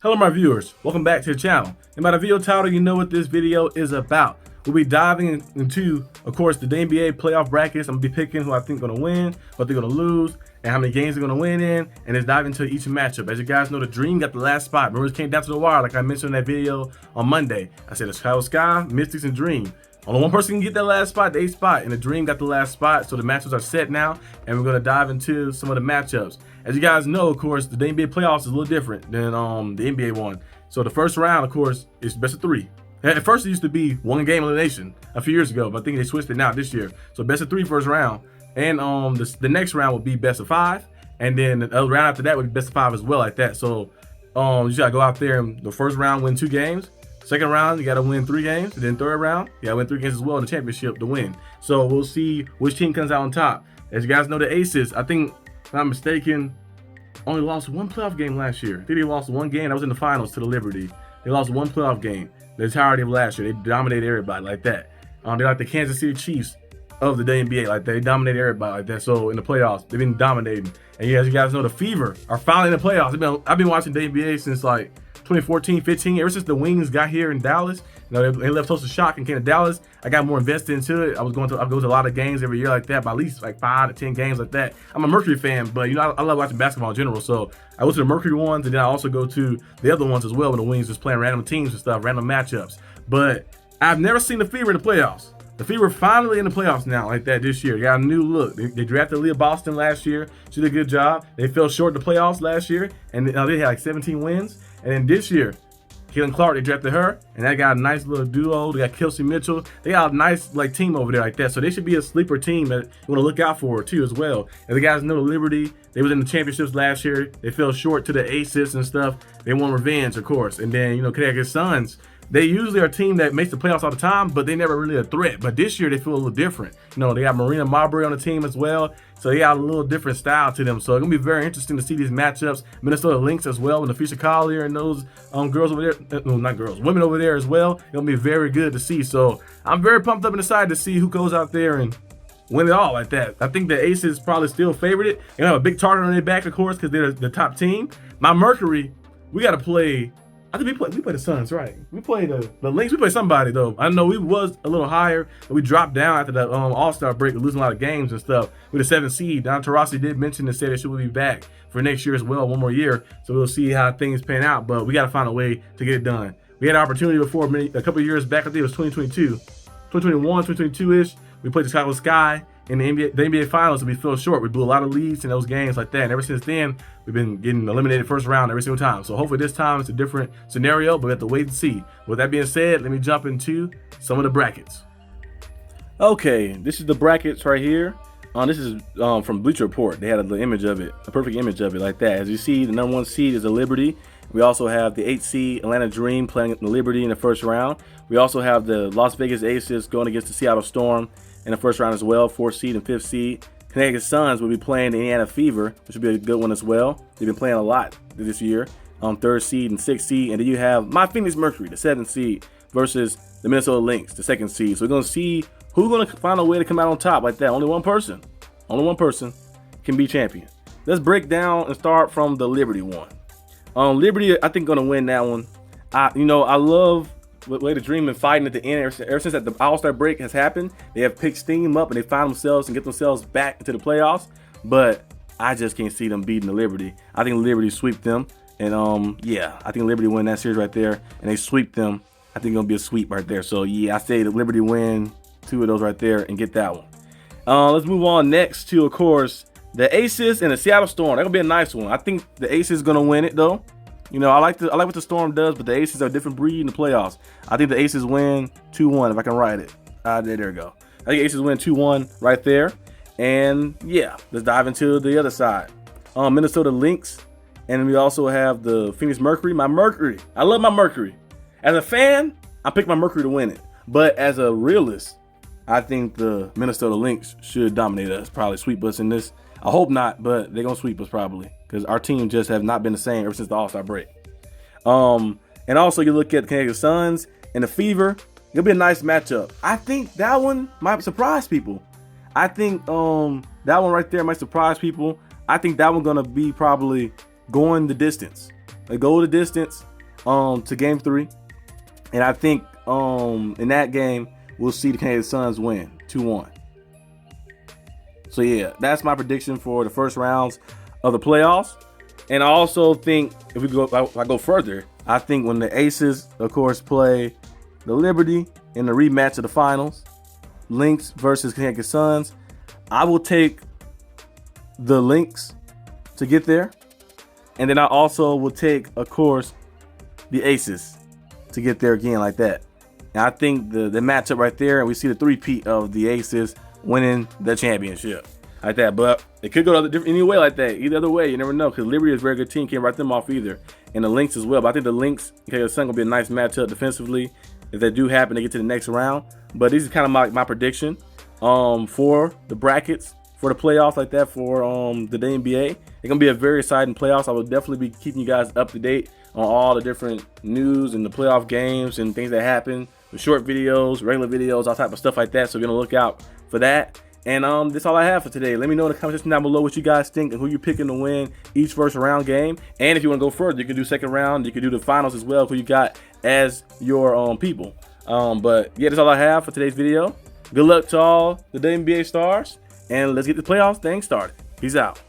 Hello my viewers, welcome back to the channel. And by the video title, you know what this video is about. We'll be diving into, of course, the NBA playoff brackets. I'm gonna be picking who I think gonna win, what they're gonna lose, and how many games they're gonna win in, and let's dive into each matchup. As you guys know, the Dream got the last spot. Remember, it came down to the wire, like I mentioned in that video on Monday. I said the Chicago Sky, Mystics, and Dream. Only one person can get that last spot, the 8th spot, and the Dream got the last spot. So the matchups are set now, and we're gonna dive into some of the matchups. As you guys know, of course, the NBA playoffs is a little different than the NBA one. So the first round, of course, is best of 3. At first, it used to be one game elimination a few years ago, but I think they switched it now this year. So best of 3 first round, and the next round will be best of 5, and then the round after that would be best of 5 as well, like that. So you just gotta go out there and the first round win 2 games. Second round, you got to win 3 games. And then third round, you got to win 3 games as well in the championship to win. So we'll see which team comes out on top. As you guys know, the Aces, I think, if I'm not mistaken, only lost 1 playoff game last year. I think they lost 1 game. That was in the finals to the Liberty. They lost 1 playoff game the entirety of last year. They dominated everybody like that. They're like the Kansas City Chiefs of the NBA like that. They dominated everybody like that. So in the playoffs, they've been dominating. And yeah, as you guys know, the Fever are finally in the playoffs. I've been watching the NBA since like 2014, 15, ever since the Wings got here in Dallas. You know, they left Social Shock and came to Dallas. I got more invested into it. I go to a lot of games every year like that, by at least like 5 to 10 games like that. I'm a Mercury fan, but you know, I love watching basketball in general. So I go to the Mercury ones, and then I also go to the other ones as well when the Wings just playing random teams and stuff, random matchups. But I've never seen the Fever in the playoffs. The Fever finally in the playoffs now, like that this year. They got a new look. They drafted Leah Boston last year. She did a good job. They fell short in the playoffs last year, and they had like 17 wins. And then this year, Caitlin Clark, they drafted her, and that got a nice little duo. They got Kelsey Mitchell. They got a nice like team over there like that. So they should be a sleeper team that you want to look out for too as well. And the guys know the Liberty. They was in the championships last year. They fell short to the Aces and stuff. They want revenge, of course. And then, you know, Connecticut Suns, they usually are a team that makes the playoffs all the time, but they never really a threat. But this year they feel a little different. You know, they got Marina Marbury on the team as well, so they got a little different style to them. So it's gonna be very interesting to see these matchups. Minnesota Lynx as well, and the Fisher Collier and those girls over there, no, not girls, women over there as well. It's gonna be very good to see. So I'm very pumped up and excited to see who goes out there and win it all like that. I think the Aces probably still favored it. They have a big target on their back, of course, because they're the top team. My Mercury, we got to play. I think we play the Suns, right? We play the Lynx. We play somebody though. I know we was a little higher, but we dropped down after the All-Star break, losing a lot of games and stuff. With the 7th seed, Don Taurasi did mention and said that she will be back for next year as well, 1 more year. So we'll see how things pan out. But we got to find a way to get it done. We had an opportunity before a couple of years back. I think it was 2022, 2021, 2022-ish. We played the Chicago Sky in the NBA Finals, and we fell short. We blew a lot of leads in those games like that. And ever since then, we've been getting eliminated first round every single time. So hopefully this time it's a different scenario, but we have to wait and see. With that being said, let me jump into some of the brackets. Okay, this is the brackets right here. This is from Bleacher Report. They had the image of it, a perfect image of it like that. As you see, the number 1 seed is the Liberty. We also have the 8th seed Atlanta Dream playing the Liberty in the first round. We also have the Las Vegas Aces going against the Seattle Storm in the first round as well, 4th seed and 5th seed. Connecticut Suns will be playing the Indiana Fever, which will be a good one as well. They've been playing a lot this year, 3rd seed and 6th seed. And then you have my Phoenix Mercury, the 7th seed, versus the Minnesota Lynx, the 2nd seed. So we're going to see who's going to find a way to come out on top like that. Only one person can be champion. Let's break down and start from the Liberty one. Liberty, I think, going to win that one. I love the way the Dream been fighting at the end. Ever since that the All-Star break has happened, they have picked steam up and they find themselves and get themselves back into the playoffs. But I just can't see them beating the Liberty. I think Liberty sweep them, and yeah, I think Liberty win that series right there, and they sweep them. I think it's gonna be a sweep right there. So yeah, I say the Liberty win 2 of those right there and get that one. Let's move on next to, of course, the Aces and the Seattle Storm. That'll be a nice one. I think the Aces gonna win it though. You know, I like what the Storm does, but the Aces are a different breed in the playoffs. I think the Aces win 2-1 if I can write it. There we go. I think Aces win 2-1 right there. And yeah, let's dive into the other side. Minnesota Lynx, and we also have the Phoenix Mercury. My Mercury, I love my Mercury. As a fan, I picked my Mercury to win it. But as a realist, I think the Minnesota Lynx should dominate us, probably sweep us in this. I hope not, but they're gonna sweep us probably, because our team just have not been the same ever since the All-Star break. And also you look at the Connecticut Suns and the Fever. It'll be a nice matchup. I think that one might surprise people. I think that one right there might surprise people. I think that one's gonna be probably going the distance. They go the distance, to game 3. And I think in that game, we'll see the Kansas Suns win 2-1. So yeah, that's my prediction for the first rounds of the playoffs. And I also think if I go further, I think when the Aces, of course, play the Liberty in the rematch of the finals, Lynx versus Kansas Suns, I will take the Lynx to get there. And then I also will take, of course, the Aces to get there again like that. And I think the matchup right there, and we see the three-peat of the Aces winning the championship like that. But it could go any way like that. Either other way, you never know, because Liberty is a very good team. Can't write them off either. And the Lynx as well. But I think the Lynx, okay, the Sun, going to be a nice matchup defensively if they do happen to get to the next round. But this is kind of my prediction for the brackets for the playoffs like that for the NBA. It's going to be a very exciting playoffs. I will definitely be keeping you guys up to date on all the different news and the playoff games and things that happen with short videos, regular videos, all type of stuff like that. So be on the lookout for that. And that's all I have for today. Let me know in the comment section down below what you guys think and who you're picking to win each first round game. And if you want to go further, you can do second round. You can do the finals as well, who you got as your people. But yeah, that's all I have for today's video. Good luck to all the NBA stars. And let's get the playoffs thing started. Peace out.